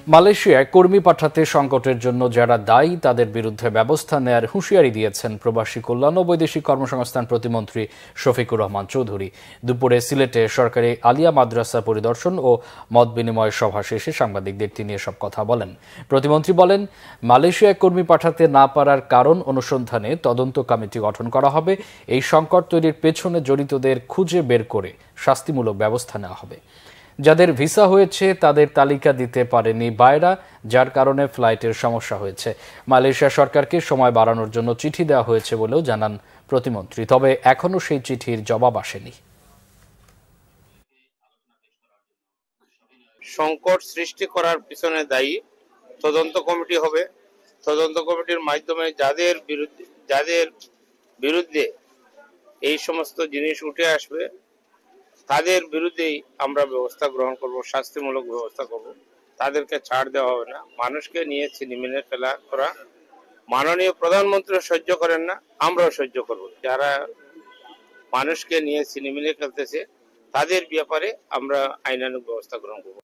মালয়েশিয়ায় কর্মী পাঠাতে সংকটের জন্য যারা দায়ী তাদের বিরুদ্ধে ব্যবস্থা নেয়ার হুঁশিয়ারি দিয়েছেন প্রবাসী কল্যাণ ও বৈদেশিক কর্মসংস্থান প্রতিমন্ত্রী শফিকুর রহমান চৌধুরী। দুপুরে সিলেটে সরকারি আলিয়া মাদ্রাসা পরিদর্শন ও মত বিনিময় সভা শেষে সাংবাদিকদের তিনি এসব কথা বলেন। প্রতিমন্ত্রী বলেন, মালয়েশিয়ায় কর্মী পাঠাতে না পারার কারণ অনুসন্ধানে তদন্ত কমিটি গঠন করা হবে। এই সংকট তৈরির পেছনে জড়িতদের খুঁজে বের করে শাস্তিমূলক ব্যবস্থা নেওয়া হবে। যাদের ভিসা হয়েছে তাদের তালিকা দিতে পারেনি বায়রা, যার কারণে ফ্লাইটের সমস্যা হয়েছে। মালয়েশিয়া সরকারকে সময় বাড়ানোর জন্য চিঠি দেওয়া হয়েছে বলেও জানান প্রতিমন্ত্রী, তবে এখনও সেই চিঠির জবাব আসেনি। সংকট সৃষ্টি করার পিছনে দায়ী তদন্ত কমিটি হবে। তদন্ত কমিটির মাধ্যমে যাদের বিরুদ্ধে এই সমস্ত জিনিস উঠে আসবে তাদের বিরুদ্ধেই আমরা ব্যবস্থা গ্রহণ করব, শাস্তিমূলক ব্যবস্থা করব। তাদেরকে ছাড় দেওয়া হবে না। মানুষকে নিয়ে ছিনিমিনি ফেলা করা মাননীয় প্রধানমন্ত্রী সহ্য করেন না, আমরাও সহ্য করব। যারা মানুষকে নিয়ে ছিনিমিনি খেলতেছে তাদের ব্যাপারে আমরা আইনানুগ ব্যবস্থা গ্রহণ করব।